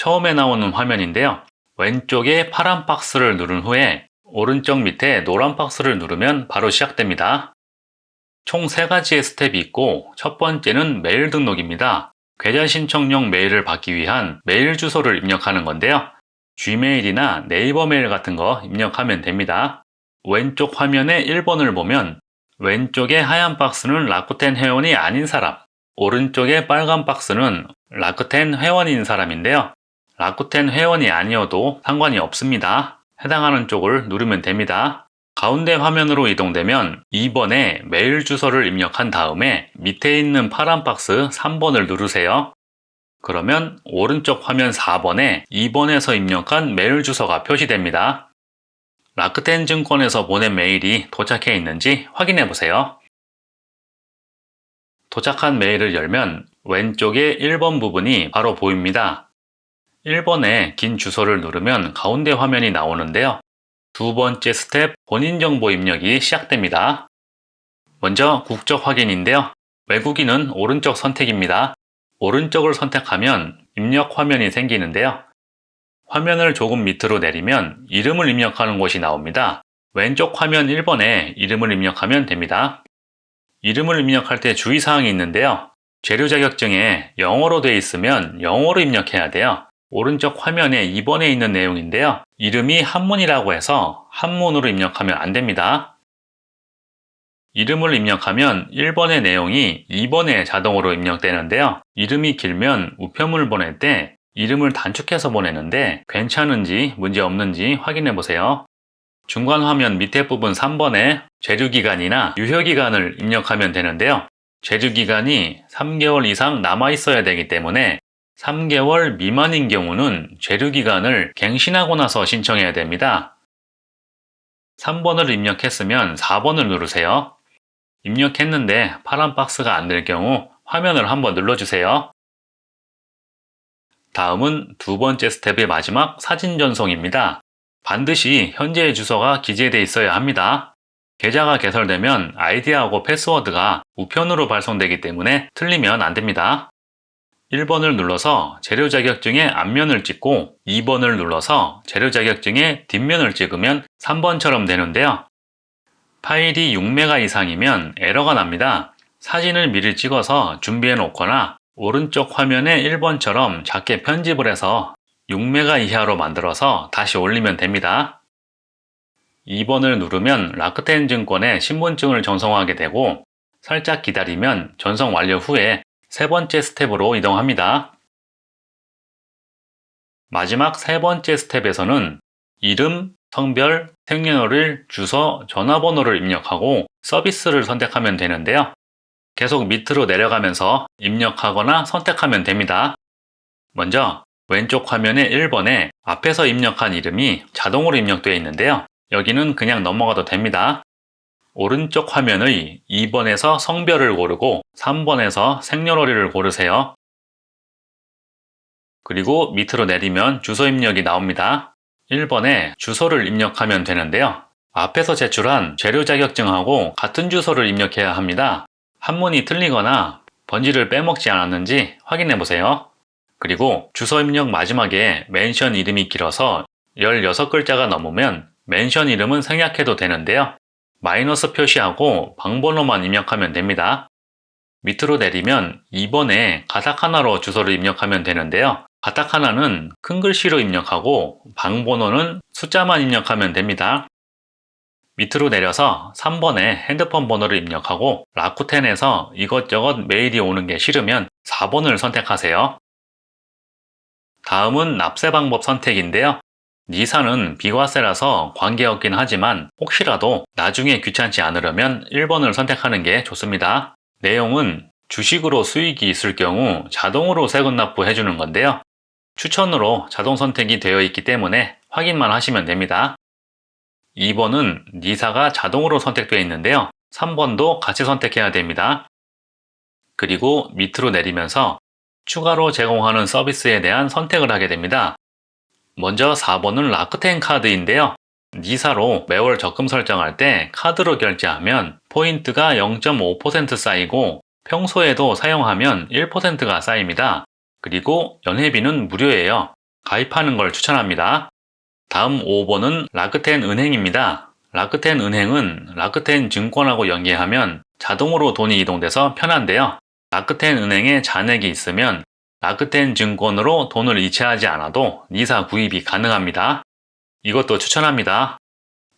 처음에 나오는 화면인데요. 왼쪽에 파란 박스를 누른 후에 오른쪽 밑에 노란 박스를 누르면 바로 시작됩니다. 총 3가지의 스텝이 있고 첫 번째는 메일 등록입니다. 계좌 신청용 메일을 받기 위한 메일 주소를 입력하는 건데요. Gmail이나 네이버 메일 같은 거 입력하면 됩니다. 왼쪽 화면의 1번을 보면 왼쪽에 하얀 박스는 라쿠텐 회원이 아닌 사람, 오른쪽에 빨간 박스는 라쿠텐 회원인 사람인데요. 라쿠텐 회원이 아니어도 상관이 없습니다. 해당하는 쪽을 누르면 됩니다. 가운데 화면으로 이동되면 2번에 메일 주소를 입력한 다음에 밑에 있는 파란 박스 3번을 누르세요. 그러면 오른쪽 화면 4번에 2번에서 입력한 메일 주소가 표시됩니다. 라쿠텐 증권에서 보낸 메일이 도착해 있는지 확인해 보세요. 도착한 메일을 열면 왼쪽에 1번 부분이 바로 보입니다. 1번에 긴 주소를 누르면 가운데 화면이 나오는데요. 두 번째 스텝 본인 정보 입력이 시작됩니다. 먼저 국적 확인인데요. 외국인은 오른쪽 선택입니다. 오른쪽을 선택하면 입력 화면이 생기는데요. 화면을 조금 밑으로 내리면 이름을 입력하는 곳이 나옵니다. 왼쪽 화면 1번에 이름을 입력하면 됩니다. 이름을 입력할 때 주의사항이 있는데요. 재료 자격증에 영어로 되어 있으면 영어로 입력해야 돼요. 오른쪽 화면에 2번에 있는 내용인데요. 이름이 한문이라고 해서 한문으로 입력하면 안 됩니다. 이름을 입력하면 1번의 내용이 2번에 자동으로 입력되는데요. 이름이 길면 우편물 보낼 때 이름을 단축해서 보내는데 괜찮은지 문제 없는지 확인해 보세요. 중간 화면 밑에 부분 3번에 재료기간이나 유효기간을 입력하면 되는데요. 재료기간이 3개월 이상 남아 있어야 되기 때문에 3개월 미만인 경우는 재료기간을 갱신하고 나서 신청해야 됩니다. 3번을 입력했으면 4번을 누르세요. 입력했는데 파란 박스가 안 될 경우 화면을 한번 눌러주세요. 다음은 두 번째 스텝의 마지막 사진 전송입니다. 반드시 현재의 주소가 기재되어 있어야 합니다. 계좌가 개설되면 아이디하고 패스워드가 우편으로 발송되기 때문에 틀리면 안 됩니다. 1번을 눌러서 재료 자격증의 앞면을 찍고 2번을 눌러서 재료 자격증의 뒷면을 찍으면 3번처럼 되는데요. 파일이 6메가 이상이면 에러가 납니다. 사진을 미리 찍어서 준비해 놓거나 오른쪽 화면의 1번처럼 작게 편집을 해서 6메가 이하로 만들어서 다시 올리면 됩니다. 2번을 누르면 라쿠텐 증권에 신분증을 전송하게 되고 살짝 기다리면 전송 완료 후에 세 번째 스텝으로 이동합니다. 마지막 세 번째 스텝에서는 이름, 성별, 생년월일, 주소, 전화번호를 입력하고 서비스를 선택하면 되는데요. 계속 밑으로 내려가면서 입력하거나 선택하면 됩니다. 먼저 왼쪽 화면의 1번에 앞에서 입력한 이름이 자동으로 입력되어 있는데요. 여기는 그냥 넘어가도 됩니다. 오른쪽 화면의 2번에서 성별을 고르고 3번에서 생년월일을 고르세요. 그리고 밑으로 내리면 주소 입력이 나옵니다. 1번에 주소를 입력하면 되는데요. 앞에서 제출한 재료 자격증하고 같은 주소를 입력해야 합니다. 한문이 틀리거나 번지를 빼먹지 않았는지 확인해 보세요. 그리고 주소 입력 마지막에 멘션 이름이 길어서 16글자가 넘으면 멘션 이름은 생략해도 되는데요. 마이너스 표시하고 방번호만 입력하면 됩니다. 밑으로 내리면 2번에 가타카나로 주소를 입력하면 되는데요. 가타카나는 큰 글씨로 입력하고 방번호는 숫자만 입력하면 됩니다. 밑으로 내려서 3번에 핸드폰 번호를 입력하고 라쿠텐에서 이것저것 메일이 오는 게 싫으면 4번을 선택하세요. 다음은 납세 방법 선택인데요. 니사는 비과세라서 관계없긴 하지만 혹시라도 나중에 귀찮지 않으려면 1번을 선택하는 게 좋습니다. 내용은 주식으로 수익이 있을 경우 자동으로 세금 납부해 주는 건데요. 추천으로 자동 선택이 되어 있기 때문에 확인만 하시면 됩니다. 2번은 니사가 자동으로 선택되어 있는데요. 3번도 같이 선택해야 됩니다. 그리고 밑으로 내리면서 추가로 제공하는 서비스에 대한 선택을 하게 됩니다. 먼저 4번은 라쿠텐 카드인데요. 니사로 매월 적금 설정할 때 카드로 결제하면 포인트가 0.5% 쌓이고 평소에도 사용하면 1%가 쌓입니다. 그리고 연회비는 무료예요. 가입하는 걸 추천합니다. 다음 5번은 라크텐 은행입니다. 라크텐 은행은 라크텐 증권하고 연계하면 자동으로 돈이 이동돼서 편한데요. 라크텐 은행에 잔액이 있으면 라크텐 증권으로 돈을 이체하지 않아도 니사 구입이 가능합니다. 이것도 추천합니다.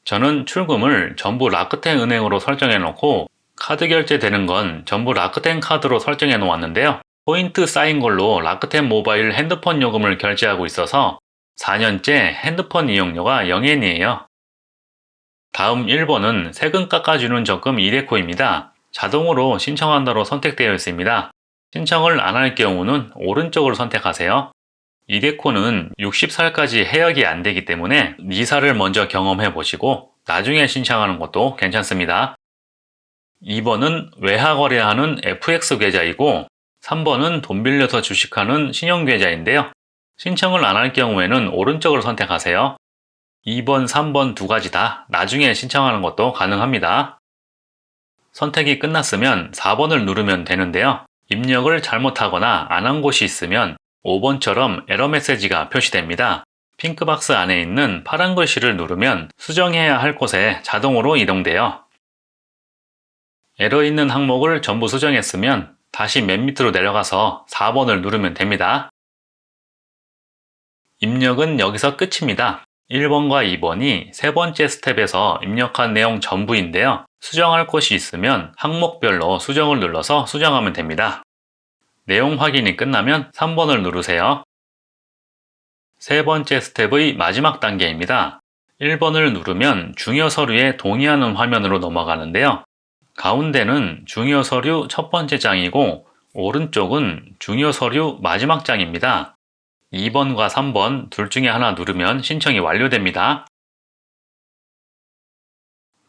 저는 출금을 전부 라크텐 은행으로 설정해 놓고 카드 결제되는 건 전부 라크텐 카드로 설정해 놓았는데요. 포인트 쌓인 걸로 라크텐 모바일 핸드폰 요금을 결제하고 있어서 4년째 핸드폰 이용료가 0엔이에요. 다음 1번은 세금 깎아주는 적금 이데코입니다. 자동으로 신청한다로 선택되어 있습니다. 신청을 안 할 경우는 오른쪽을 선택하세요. 이데코는 60살까지 해역이 안 되기 때문에 니사를 먼저 경험해 보시고 나중에 신청하는 것도 괜찮습니다. 2번은 외화 거래하는 FX 계좌이고 3번은 돈 빌려서 주식하는 신용계좌인데요. 신청을 안 할 경우에는 오른쪽을 선택하세요. 2번, 3번 두 가지 다 나중에 신청하는 것도 가능합니다. 선택이 끝났으면 4번을 누르면 되는데요. 입력을 잘못하거나 안 한 곳이 있으면 5번처럼 에러 메시지가 표시됩니다. 핑크박스 안에 있는 파란 글씨를 누르면 수정해야 할 곳에 자동으로 이동돼요. 에러 있는 항목을 전부 수정했으면 다시 맨 밑으로 내려가서 4번을 누르면 됩니다. 입력은 여기서 끝입니다. 1번과 2번이 세 번째 스텝에서 입력한 내용 전부인데요. 수정할 곳이 있으면 항목별로 수정을 눌러서 수정하면 됩니다. 내용 확인이 끝나면 3번을 누르세요. 세 번째 스텝의 마지막 단계입니다. 1번을 누르면 중요 서류에 동의하는 화면으로 넘어가는데요. 가운데는 중요 서류 첫 번째 장이고 오른쪽은 중요 서류 마지막 장입니다. 2번과 3번 둘 중에 하나 누르면 신청이 완료됩니다.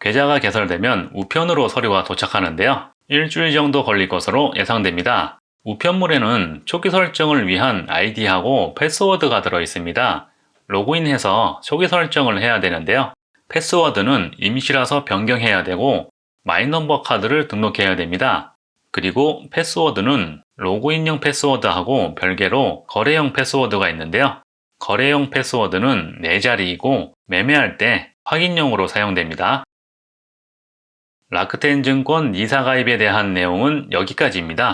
계좌가 개설되면 우편으로 서류가 도착하는데요. 일주일 정도 걸릴 것으로 예상됩니다. 우편물에는 초기 설정을 위한 아이디하고 패스워드가 들어 있습니다. 로그인해서 초기 설정을 해야 되는데요. 패스워드는 임시라서 변경해야 되고 마이넘버 카드를 등록해야 됩니다. 그리고 패스워드는 로그인용 패스워드하고 별개로 거래용 패스워드가 있는데요. 거래용 패스워드는 4자리이고 매매할 때 확인용으로 사용됩니다. 라크텐 증권 니사 가입에 대한 내용은 여기까지입니다.